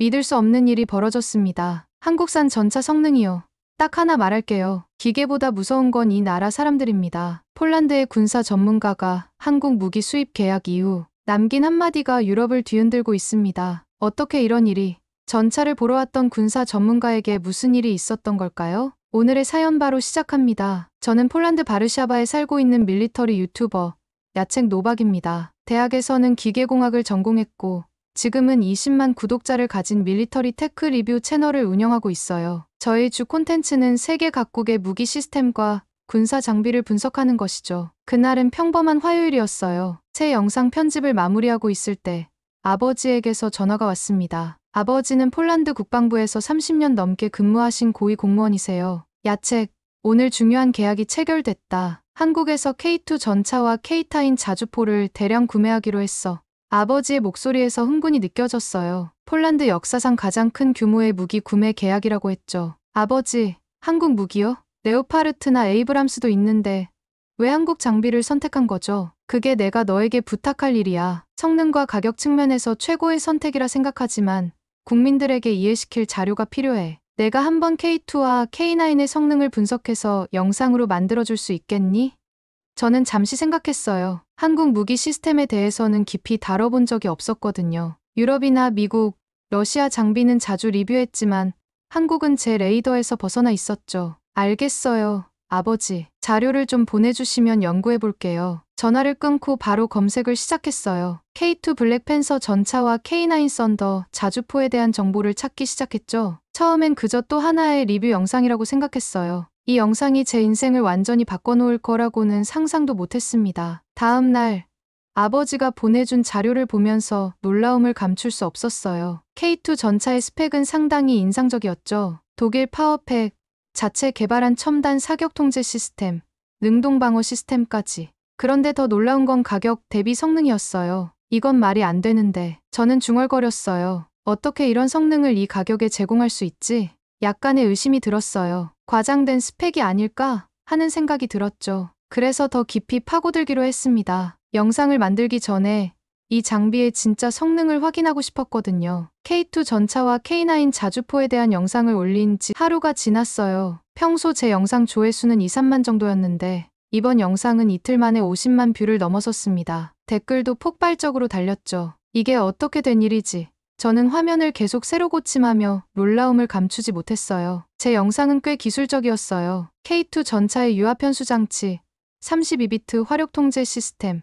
믿을 수 없는 일이 벌어졌습니다. 한국산 전차 성능이요. 딱 하나 말할게요. 기계보다 무서운 건 이 나라 사람들입니다. 폴란드의 군사 전문가가 한국 무기 수입 계약 이후 남긴 한마디가 유럽을 뒤흔들고 있습니다. 어떻게 이런 일이? 전차를 보러 왔던 군사 전문가에게 무슨 일이 있었던 걸까요? 오늘의 사연 바로 시작합니다. 저는 폴란드 바르샤바에 살고 있는 밀리터리 유튜버 야책 노박입니다. 대학에서는 기계공학을 전공했고 지금은 20만 구독자를 가진 밀리터리 테크 리뷰 채널을 운영하고 있어요. 저의 주 콘텐츠는 세계 각국의 무기 시스템과 군사 장비를 분석하는 것이죠. 그날은 평범한 화요일이었어요. 새 영상 편집을 마무리하고 있을 때 아버지에게서 전화가 왔습니다. 아버지는 폴란드 국방부에서 30년 넘게 근무하신 고위 공무원이세요. 야책, 오늘 중요한 계약이 체결됐다. 한국에서 K2 전차와 K9 자주포를 대량 구매하기로 했어. 아버지의 목소리에서 흥분이 느껴졌어요. 폴란드 역사상 가장 큰 규모의 무기 구매 계약이라고 했죠. 아버지, 한국 무기요? 레오파르트나 에이브람스도 있는데 왜 한국 장비를 선택한 거죠? 그게 내가 너에게 부탁할 일이야. 성능과 가격 측면에서 최고의 선택이라 생각하지만 국민들에게 이해시킬 자료가 필요해. 내가 한번 K2와 K9의 성능을 분석해서 영상으로 만들어줄 수 있겠니? 저는 잠시 생각했어요. 한국 무기 시스템에 대해서는 깊이 다뤄본 적이 없었거든요. 유럽이나 미국, 러시아 장비는 자주 리뷰했지만 한국은 제 레이더에서 벗어나 있었죠. 알겠어요, 아버지. 자료를 좀 보내주시면 연구해볼게요. 전화를 끊고 바로 검색을 시작했어요. K2 블랙팬서 전차와 K9 썬더 자주포에 대한 정보를 찾기 시작했죠. 처음엔 그저 또 하나의 리뷰 영상이라고 생각했어요. 이 영상이 제 인생을 완전히 바꿔놓을 거라고는 상상도 못했습니다. 다음 날 아버지가 보내준 자료를 보면서 놀라움을 감출 수 없었어요. K2 전차의 스펙은 상당히 인상적이었죠. 독일 파워팩, 자체 개발한 첨단 사격 통제 시스템, 능동 방어 시스템까지. 그런데 더 놀라운 건 가격 대비 성능이었어요. 이건 말이 안 되는데. 저는 중얼거렸어요. 어떻게 이런 성능을 이 가격에 제공할 수 있지? 약간의 의심이 들었어요. 과장된 스펙이 아닐까 하는 생각이 들었죠. 그래서 더 깊이 파고들기로 했습니다. 영상을 만들기 전에 이 장비의 진짜 성능을 확인하고 싶었거든요. K2 전차와 K9 자주포에 대한 영상을 올린 지 하루가 지났어요. 평소 제 영상 조회수는 2, 3만 정도였는데 이번 영상은 이틀 만에 50만 뷰를 넘어섰습니다. 댓글도 폭발적으로 달렸죠. 이게 어떻게 된 일이지? 저는 화면을 계속 새로 고침하며 놀라움을 감추지 못했어요. 제 영상은 꽤 기술적이었어요. K2 전차의 유압 현수 장치, 32비트 화력 통제 시스템,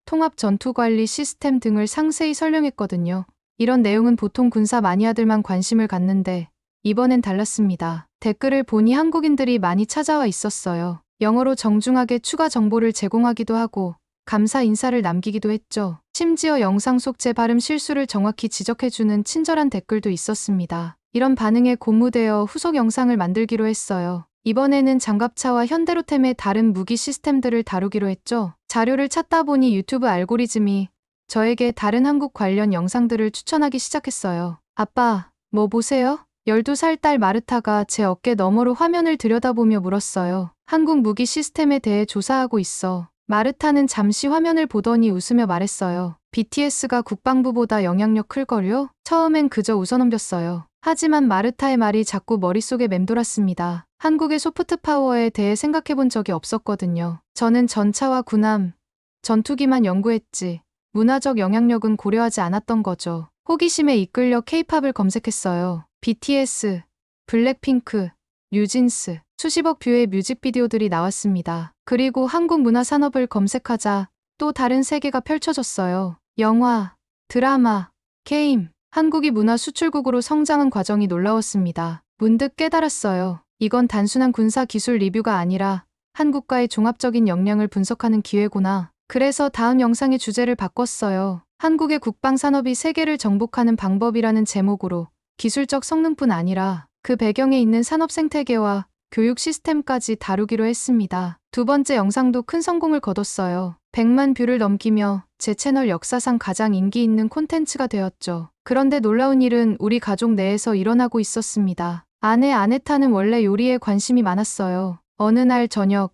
통합 전투 관리 시스템 등을 상세히 설명했거든요. 이런 내용은 보통 군사 마니아들만 관심을 갖는데 이번엔 달랐습니다. 댓글을 보니 한국인들이 많이 찾아와 있었어요. 영어로 정중하게 추가 정보를 제공하기도 하고 감사 인사를 남기기도 했죠. 심지어 영상 속 제 발음 실수를 정확히 지적해주는 친절한 댓글도 있었습니다. 이런 반응에 고무되어 후속 영상을 만들기로 했어요. 이번에는 장갑차와 현대로템의 다른 무기 시스템들을 다루기로 했죠. 자료를 찾다 보니 유튜브 알고리즘이 저에게 다른 한국 관련 영상들을 추천하기 시작했어요. 아빠, 뭐 보세요? 12살 딸 마르타가 제 어깨 너머로 화면을 들여다보며 물었어요. 한국 무기 시스템에 대해 조사하고 있어. 마르타는 잠시 화면을 보더니 웃으며 말했어요. BTS가 국방부보다 영향력 클걸요? 처음엔 그저 웃어넘겼어요. 하지만 마르타의 말이 자꾸 머릿속에 맴돌았습니다. 한국의 소프트 파워에 대해 생각해본 적이 없었거든요. 저는 전차와 군함, 전투기만 연구했지 문화적 영향력은 고려하지 않았던 거죠. 호기심에 이끌려 K-팝을 검색했어요. BTS, 블랙핑크, 뉴진스, 수십억 뷰의 뮤직비디오들이 나왔습니다. 그리고 한국 문화 산업을 검색하자 또 다른 세계가 펼쳐졌어요. 영화, 드라마, 게임, 한국이 문화 수출국으로 성장한 과정이 놀라웠습니다. 문득 깨달았어요. 이건 단순한 군사 기술 리뷰가 아니라 한국과의 종합적인 역량을 분석하는 기회구나. 그래서 다음 영상의 주제를 바꿨어요. 한국의 국방 산업이 세계를 정복하는 방법이라는 제목으로 기술적 성능뿐 아니라 그 배경에 있는 산업 생태계와 교육 시스템까지 다루기로 했습니다. 두 번째 영상도 큰 성공을 거뒀어요. 100만 뷰를 넘기며 제 채널 역사상 가장 인기 있는 콘텐츠가 되었죠. 그런데 놀라운 일은 우리 가족 내에서 일어나고 있었습니다. 아내 아네타는 원래 요리에 관심이 많았어요. 어느 날 저녁,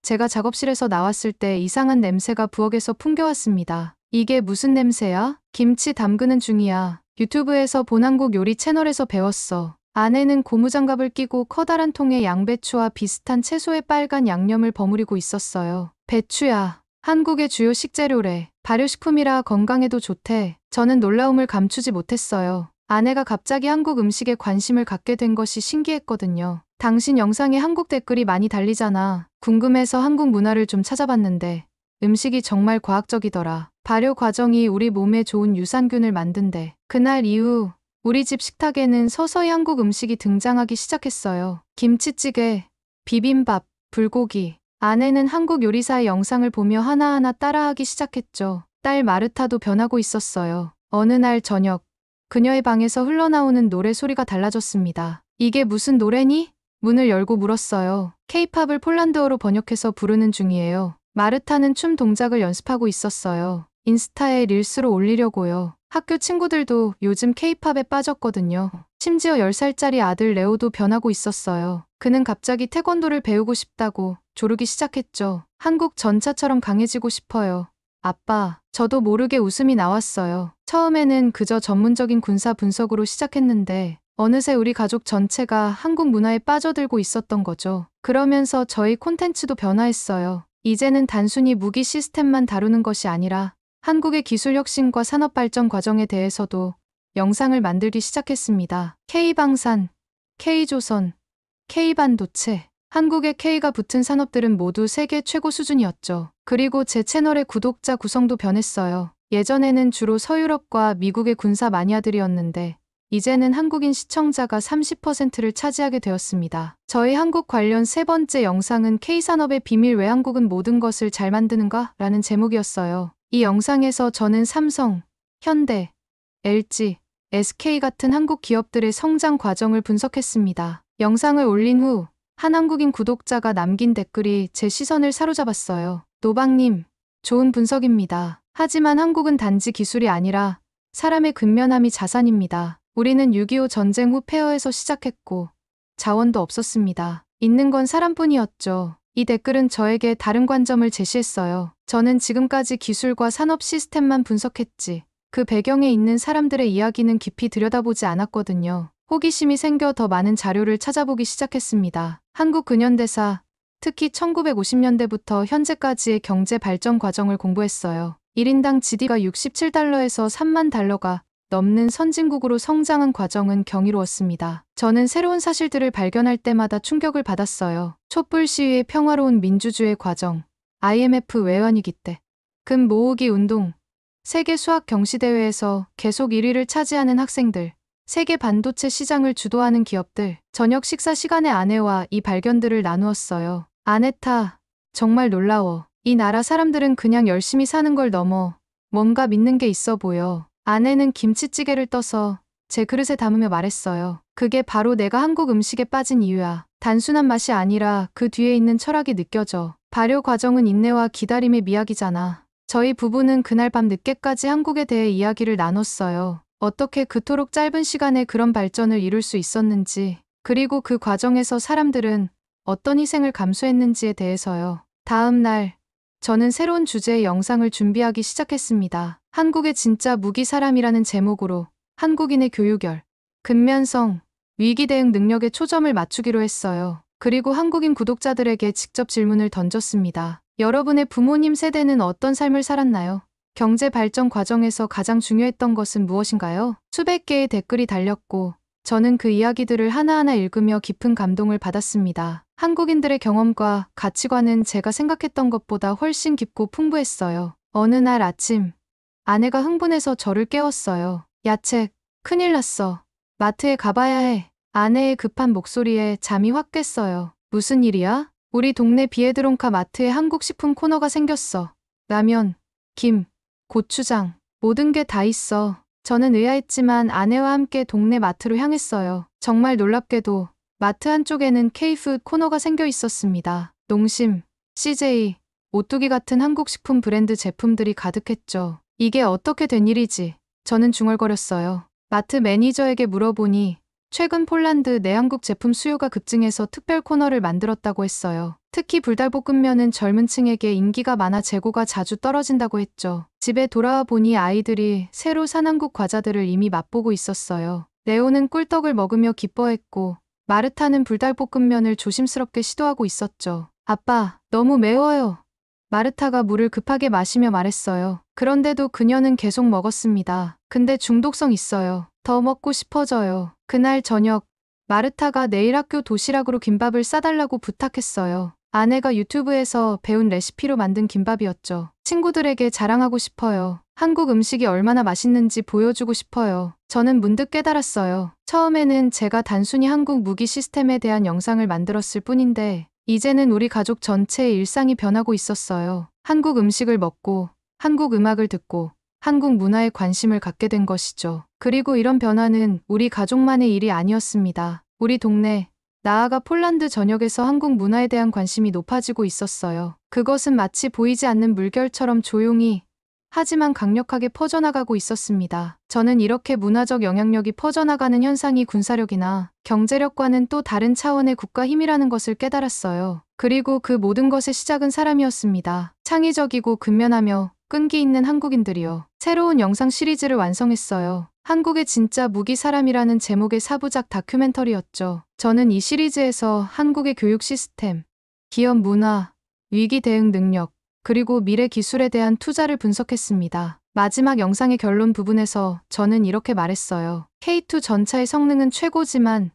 제가 작업실에서 나왔을 때 이상한 냄새가 부엌에서 풍겨왔습니다. 이게 무슨 냄새야? 김치 담그는 중이야. 유튜브에서 본 한국 요리 채널에서 배웠어. 아내는 고무장갑을 끼고 커다란 통에 양배추와 비슷한 채소의 빨간 양념을 버무리고 있었어요. 배추야. 한국의 주요 식재료래. 발효식품이라 건강에도 좋대. 저는 놀라움을 감추지 못했어요. 아내가 갑자기 한국 음식에 관심을 갖게 된 것이 신기했거든요. 당신 영상에 한국 댓글이 많이 달리잖아. 궁금해서 한국 문화를 좀 찾아봤는데 음식이 정말 과학적이더라. 발효 과정이 우리 몸에 좋은 유산균을 만든대. 그날 이후 우리 집 식탁에는 서서히 한국 음식이 등장하기 시작했어요. 김치찌개, 비빔밥, 불고기. 아내는 한국 요리사의 영상을 보며 하나하나 따라하기 시작했죠. 딸 마르타도 변하고 있었어요. 어느 날 저녁, 그녀의 방에서 흘러나오는 노래 소리가 달라졌습니다. 이게 무슨 노래니? 문을 열고 물었어요. K-팝을 폴란드어로 번역해서 부르는 중이에요. 마르타는 춤 동작을 연습하고 있었어요. 인스타에 릴스로 올리려고요. 학교 친구들도 요즘 K-팝에 빠졌거든요. 심지어 10살짜리 아들 레오도 변하고 있었어요. 그는 갑자기 태권도를 배우고 싶다고 조르기 시작했죠. 한국 전차처럼 강해지고 싶어요. 아빠, 저도 모르게 웃음이 나왔어요. 처음에는 그저 전문적인 군사 분석으로 시작했는데 어느새 우리 가족 전체가 한국 문화에 빠져들고 있었던 거죠. 그러면서 저희 콘텐츠도 변화했어요. 이제는 단순히 무기 시스템만 다루는 것이 아니라 한국의 기술 혁신과 산업 발전 과정에 대해서도 영상을 만들기 시작했습니다. K방산, K조선, K반도체. 한국의 K가 붙은 산업들은 모두 세계 최고 수준이었죠. 그리고 제 채널의 구독자 구성도 변했어요. 예전에는 주로 서유럽과 미국의 군사 마니아들이었는데 이제는 한국인 시청자가 30%를 차지하게 되었습니다. 저희 한국 관련 세 번째 영상은 K산업의 비밀 왜 한국은 모든 것을 잘 만드는가? 라는 제목이었어요. 이 영상에서 저는 삼성, 현대, LG, SK 같은 한국 기업들의 성장 과정을 분석했습니다. 영상을 올린 후 한 한국인 구독자가 남긴 댓글이 제 시선을 사로잡았어요. 노방님, 좋은 분석입니다. 하지만 한국은 단지 기술이 아니라 사람의 근면함이 자산입니다. 우리는 6.25 전쟁 후 폐허에서 시작했고 자원도 없었습니다. 있는 건 사람뿐이었죠. 이 댓글은 저에게 다른 관점을 제시했어요. 저는 지금까지 기술과 산업 시스템만 분석했지 그 배경에 있는 사람들의 이야기는 깊이 들여다보지 않았거든요. 호기심이 생겨 더 많은 자료를 찾아보기 시작했습니다. 한국 근현대사, 특히 1950년대부터 현재까지의 경제 발전 과정을 공부했어요. 1인당 GDP가 67달러에서 3만 달러가 넘는 선진국으로 성장한 과정은 경이로웠습니다. 저는 새로운 사실들을 발견할 때마다 충격을 받았어요. 촛불 시위의 평화로운 민주주의 과정, IMF 외환위기 때, 금 모으기 운동, 세계 수학 경시대회에서 계속 1위를 차지하는 학생들, 세계 반도체 시장을 주도하는 기업들. 저녁 식사 시간에 아내와 이 발견들을 나누었어요. 아네타, 정말 놀라워. 이 나라 사람들은 그냥 열심히 사는 걸 넘어 뭔가 믿는 게 있어 보여. 아내는 김치찌개를 떠서 제 그릇에 담으며 말했어요. 그게 바로 내가 한국 음식에 빠진 이유야. 단순한 맛이 아니라 그 뒤에 있는 철학이 느껴져. 발효 과정은 인내와 기다림의 미학이잖아. 저희 부부는 그날 밤 늦게까지 한국에 대해 이야기를 나눴어요. 어떻게 그토록 짧은 시간에 그런 발전을 이룰 수 있었는지, 그리고 그 과정에서 사람들은 어떤 희생을 감수했는지에 대해서요. 다음 날, 저는 새로운 주제의 영상을 준비하기 시작했습니다. 한국의 진짜 무기 사람이라는 제목으로 한국인의 교육열, 근면성, 위기 대응 능력에 초점을 맞추기로 했어요. 그리고 한국인 구독자들에게 직접 질문을 던졌습니다. 여러분의 부모님 세대는 어떤 삶을 살았나요? 경제 발전 과정에서 가장 중요했던 것은 무엇인가요? 수백 개의 댓글이 달렸고 저는 그 이야기들을 하나하나 읽으며 깊은 감동을 받았습니다. 한국인들의 경험과 가치관은 제가 생각했던 것보다 훨씬 깊고 풍부했어요. 어느 날 아침, 아내가 흥분해서 저를 깨웠어요. 야채, 큰일 났어. 마트에 가봐야 해. 아내의 급한 목소리에 잠이 확 깼어요. 무슨 일이야? 우리 동네 비에드론카 마트에 한국 식품 코너가 생겼어. 라면, 김, 고추장, 모든 게 다 있어. 저는 의아했지만 아내와 함께 동네 마트로 향했어요. 정말 놀랍게도 마트 한쪽에는 K푸드 코너가 생겨 있었습니다. 농심, CJ, 오뚜기 같은 한국 식품 브랜드 제품들이 가득했죠. 이게 어떻게 된 일이지? 저는 중얼거렸어요. 마트 매니저에게 물어보니 최근 폴란드 내 한국 제품 수요가 급증해서 특별 코너를 만들었다고 했어요. 특히 불닭볶음면은 젊은 층에게 인기가 많아 재고가 자주 떨어진다고 했죠. 집에 돌아와 보니 아이들이 새로 산 한국 과자들을 이미 맛보고 있었어요. 레오는 꿀떡을 먹으며 기뻐했고 마르타는 불닭볶음면을 조심스럽게 시도하고 있었죠. 아빠, 너무 매워요. 마르타가 물을 급하게 마시며 말했어요. 그런데도 그녀는 계속 먹었습니다. 근데 중독성 있어요. 더 먹고 싶어져요. 그날 저녁, 마르타가 내일 학교 도시락으로 김밥을 싸달라고 부탁했어요. 아내가 유튜브에서 배운 레시피로 만든 김밥이었죠. 친구들에게 자랑하고 싶어요. 한국 음식이 얼마나 맛있는지 보여주고 싶어요. 저는 문득 깨달았어요. 처음에는 제가 단순히 한국 무기 시스템에 대한 영상을 만들었을 뿐인데 이제는 우리 가족 전체의 일상이 변하고 있었어요. 한국 음식을 먹고 한국 음악을 듣고 한국 문화에 관심을 갖게 된 것이죠. 그리고 이런 변화는 우리 가족만의 일이 아니었습니다. 우리 동네, 나아가 폴란드 전역에서 한국 문화에 대한 관심이 높아지고 있었어요. 그것은 마치 보이지 않는 물결처럼 조용히 하지만 강력하게 퍼져나가고 있었습니다. 저는 이렇게 문화적 영향력이 퍼져나가는 현상이 군사력이나 경제력과는 또 다른 차원의 국가 힘이라는 것을 깨달았어요. 그리고 그 모든 것의 시작은 사람이었습니다. 창의적이고 근면하며 끈기 있는 한국인들이요. 새로운 영상 시리즈를 완성했어요. 한국의 진짜 무기 사람이라는 제목의 4부작 다큐멘터리였죠. 저는 이 시리즈에서 한국의 교육 시스템, 기업 문화, 위기 대응 능력, 그리고 미래 기술에 대한 투자를 분석했습니다. 마지막 영상의 결론 부분에서 저는 이렇게 말했어요. K2 전차의 성능은 최고지만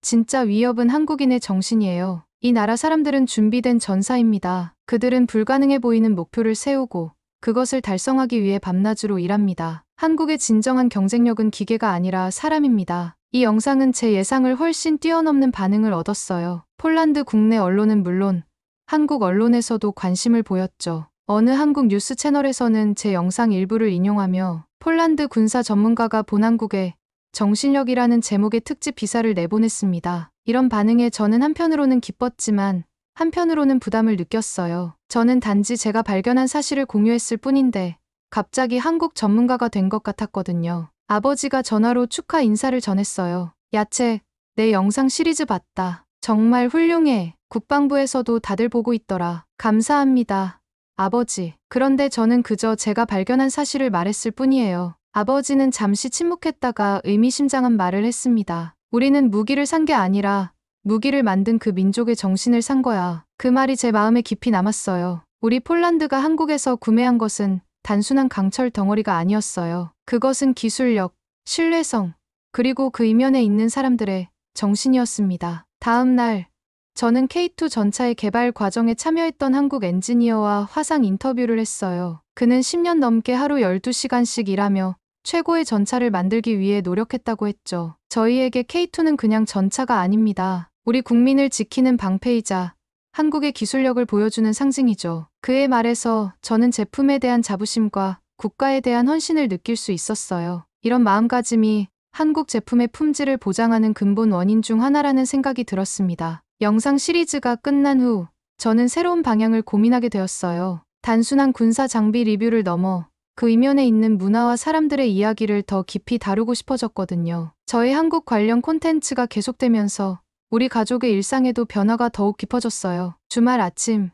진짜 위협은 한국인의 정신이에요. 이 나라 사람들은 준비된 전사입니다. 그들은 불가능해 보이는 목표를 세우고 그것을 달성하기 위해 밤낮으로 일합니다. 한국의 진정한 경쟁력은 기계가 아니라 사람입니다. 이 영상은 제 예상을 훨씬 뛰어넘는 반응을 얻었어요. 폴란드 국내 언론은 물론 한국 언론에서도 관심을 보였죠. 어느 한국 뉴스 채널에서는 제 영상 일부를 인용하며 폴란드 군사 전문가가 본 한국의 정신력이라는 제목의 특집 기사를 내보냈습니다. 이런 반응에 저는 한편으로는 기뻤지만 한편으로는 부담을 느꼈어요. 저는 단지 제가 발견한 사실을 공유했을 뿐인데 갑자기 한국 전문가가 된 것 같았거든요. 아버지가 전화로 축하 인사를 전했어요. 야채, 내 영상 시리즈 봤다. 정말 훌륭해. 국방부에서도 다들 보고 있더라. 감사합니다. 아버지. 그런데 저는 그저 제가 발견한 사실을 말했을 뿐이에요. 아버지는 잠시 침묵했다가 의미심장한 말을 했습니다. 우리는 무기를 산 게 아니라 무기를 만든 그 민족의 정신을 산 거야. 그 말이 제 마음에 깊이 남았어요. 우리 폴란드가 한국에서 구매한 것은 단순한 강철 덩어리가 아니었어요. 그것은 기술력, 신뢰성, 그리고 그 이면에 있는 사람들의 정신이었습니다. 다음 날, 저는 K2 전차의 개발 과정에 참여했던 한국 엔지니어와 화상 인터뷰를 했어요. 그는 10년 넘게 하루 12시간씩 일하며 최고의 전차를 만들기 위해 노력했다고 했죠. 저희에게 K2는 그냥 전차가 아닙니다. 우리 국민을 지키는 방패이자 한국의 기술력을 보여주는 상징이죠. 그의 말에서 저는 제품에 대한 자부심과 국가에 대한 헌신을 느낄 수 있었어요. 이런 마음가짐이 한국 제품의 품질을 보장하는 근본 원인 중 하나라는 생각이 들었습니다. 영상 시리즈가 끝난 후 저는 새로운 방향을 고민하게 되었어요. 단순한 군사 장비 리뷰를 넘어 그 이면에 있는 문화와 사람들의 이야기를 더 깊이 다루고 싶어졌거든요. 저의 한국 관련 콘텐츠가 계속되면서 우리 가족의 일상에도 변화가 더욱 깊어졌어요. 주말 아침,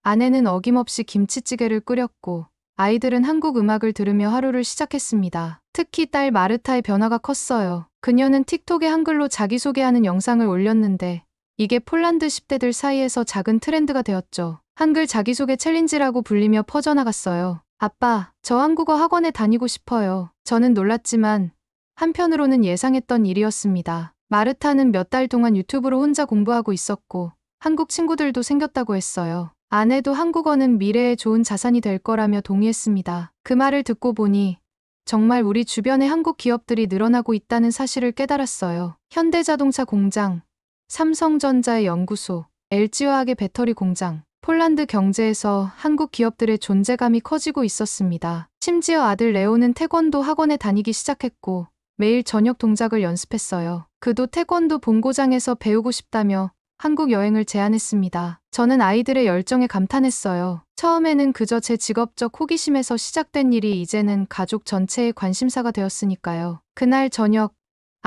아내는 어김없이 김치찌개를 끓였고 아이들은 한국 음악을 들으며 하루를 시작했습니다. 특히 딸 마르타의 변화가 컸어요. 그녀는 틱톡에 한글로 자기소개하는 영상을 올렸는데 이게 폴란드 10대들 사이에서 작은 트렌드가 되었죠. 한글 자기소개 챌린지라고 불리며 퍼져나갔어요. 아빠, 저 한국어 학원에 다니고 싶어요. 저는 놀랐지만 한편으로는 예상했던 일이었습니다. 마르타는 몇 달 동안 유튜브로 혼자 공부하고 있었고 한국 친구들도 생겼다고 했어요. 아내도 한국어는 미래에 좋은 자산이 될 거라며 동의했습니다. 그 말을 듣고 보니 정말 우리 주변에 한국 기업들이 늘어나고 있다는 사실을 깨달았어요. 현대자동차 공장, 삼성전자의 연구소, LG화학의 배터리 공장, 폴란드 경제에서 한국 기업들의 존재감이 커지고 있었습니다. 심지어 아들 레오는 태권도 학원에 다니기 시작했고 매일 저녁 동작을 연습했어요. 그도 태권도 본고장에서 배우고 싶다며 한국 여행을 제안했습니다. 저는 아이들의 열정에 감탄했어요. 처음에는 그저 제 직업적 호기심에서 시작된 일이 이제는 가족 전체의 관심사가 되었으니까요. 그날 저녁,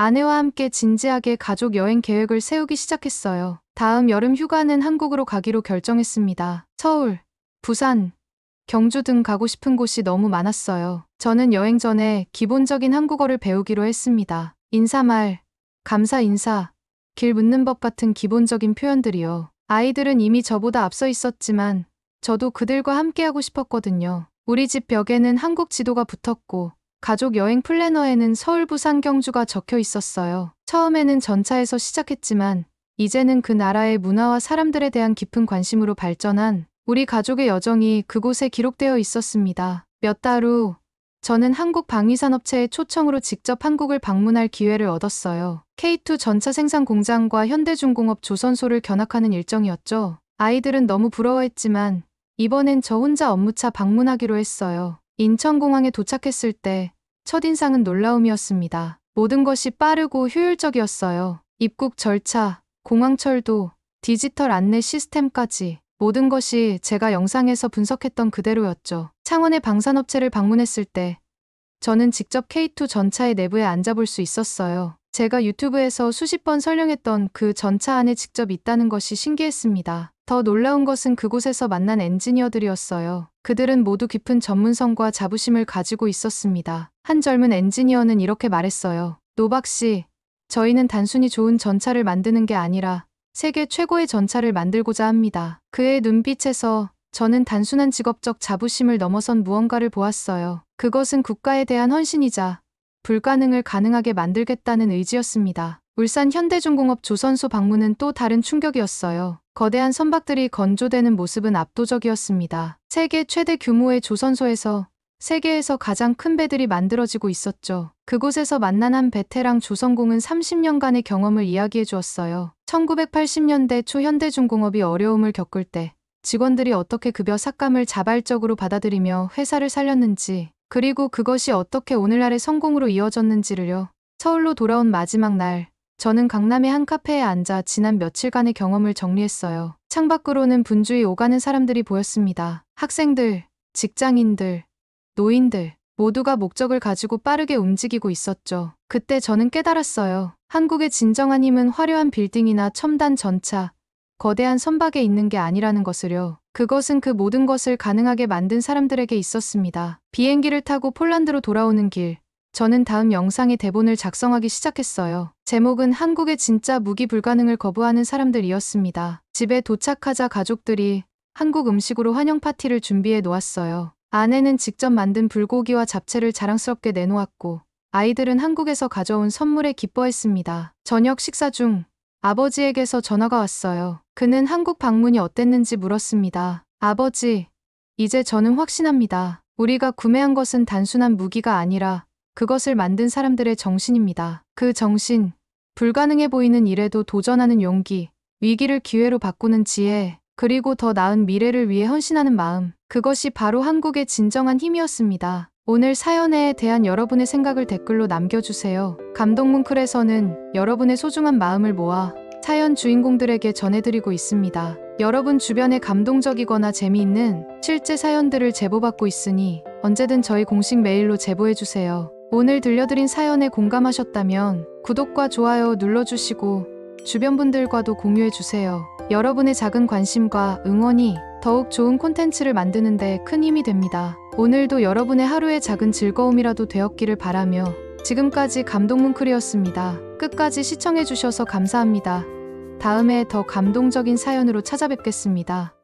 아내와 함께 진지하게 가족 여행 계획을 세우기 시작했어요. 다음 여름 휴가는 한국으로 가기로 결정했습니다. 서울, 부산, 경주 등 가고 싶은 곳이 너무 많았어요. 저는 여행 전에 기본적인 한국어를 배우기로 했습니다. 인사말, 감사 인사, 길 묻는 법 같은 기본적인 표현들이요. 아이들은 이미 저보다 앞서 있었지만 저도 그들과 함께하고 싶었거든요. 우리 집 벽에는 한국 지도가 붙었고 가족 여행 플래너에는 서울, 부산, 경주가 적혀 있었어요. 처음에는 전차에서 시작했지만 이제는 그 나라의 문화와 사람들에 대한 깊은 관심으로 발전한 우리 가족의 여정이 그곳에 기록되어 있었습니다. 몇 달 후 저는 한국 방위산업체의 초청으로 직접 한국을 방문할 기회를 얻었어요. K2 전차 생산 공장과 현대중공업 조선소를 견학하는 일정이었죠. 아이들은 너무 부러워했지만 이번엔 저 혼자 업무차 방문하기로 했어요. 인천공항에 도착했을 때 첫인상은 놀라움이었습니다. 모든 것이 빠르고 효율적이었어요. 입국 절차, 공항철도, 디지털 안내 시스템까지 모든 것이 제가 영상에서 분석했던 그대로였죠. 창원의 방산업체를 방문했을 때 저는 직접 K2 전차의 내부에 앉아볼 수 있었어요. 제가 유튜브에서 수십 번 설명했던 그 전차 안에 직접 있다는 것이 신기했습니다. 더 놀라운 것은 그곳에서 만난 엔지니어들이었어요. 그들은 모두 깊은 전문성과 자부심을 가지고 있었습니다. 한 젊은 엔지니어는 이렇게 말했어요. 노박 씨, 저희는 단순히 좋은 전차를 만드는 게 아니라 세계 최고의 전차를 만들고자 합니다. 그의 눈빛에서 저는 단순한 직업적 자부심을 넘어선 무언가를 보았어요. 그것은 국가에 대한 헌신이자 불가능을 가능하게 만들겠다는 의지였습니다. 울산 현대중공업 조선소 방문은 또 다른 충격이었어요. 거대한 선박들이 건조되는 모습은 압도적이었습니다. 세계 최대 규모의 조선소에서 세계에서 가장 큰 배들이 만들어지고 있었죠. 그곳에서 만난 한 베테랑 조선공은 30년간의 경험을 이야기해 주었어요. 1980년대 초 현대중공업이 어려움을 겪을 때 직원들이 어떻게 급여 삭감을 자발적으로 받아들이며 회사를 살렸는지, 그리고 그것이 어떻게 오늘날의 성공으로 이어졌는지를요. 서울로 돌아온 마지막 날, 저는 강남의 한 카페에 앉아 지난 며칠간의 경험을 정리했어요. 창밖으로는 분주히 오가는 사람들이 보였습니다. 학생들, 직장인들, 노인들, 모두가 목적을 가지고 빠르게 움직이고 있었죠. 그때 저는 깨달았어요. 한국의 진정한 힘은 화려한 빌딩이나 첨단 전차, 거대한 선박에 있는 게 아니라는 것을요. 그것은 그 모든 것을 가능하게 만든 사람들에게 있었습니다. 비행기를 타고 폴란드로 돌아오는 길, 저는 다음 영상의 대본을 작성하기 시작했어요. 제목은 한국의 진짜 무기 불가능을 거부하는 사람들이었습니다. 집에 도착하자 가족들이 한국 음식으로 환영 파티를 준비해 놓았어요. 아내는 직접 만든 불고기와 잡채를 자랑스럽게 내놓았고 아이들은 한국에서 가져온 선물에 기뻐했습니다. 저녁 식사 중 아버지에게서 전화가 왔어요. 그는 한국 방문이 어땠는지 물었습니다. 아버지, 이제 저는 확신합니다. 우리가 구매한 것은 단순한 무기가 아니라 그것을 만든 사람들의 정신입니다. 그 정신, 불가능해 보이는 일에도 도전하는 용기, 위기를 기회로 바꾸는 지혜, 그리고 더 나은 미래를 위해 헌신하는 마음, 그것이 바로 한국의 진정한 힘이었습니다. 오늘 사연에 대한 여러분의 생각을 댓글로 남겨주세요. 감동뭉클에서는 여러분의 소중한 마음을 모아 사연 주인공들에게 전해드리고 있습니다. 여러분 주변에 감동적이거나 재미있는 실제 사연들을 제보받고 있으니 언제든 저희 공식 메일로 제보해주세요. 오늘 들려드린 사연에 공감하셨다면 구독과 좋아요 눌러주시고 주변 분들과도 공유해주세요. 여러분의 작은 관심과 응원이 더욱 좋은 콘텐츠를 만드는 데 큰 힘이 됩니다. 오늘도 여러분의 하루의 작은 즐거움이라도 되었기를 바라며 지금까지 감동뭉클이었습니다. 끝까지 시청해주셔서 감사합니다. 다음에 더 감동적인 사연으로 찾아뵙겠습니다.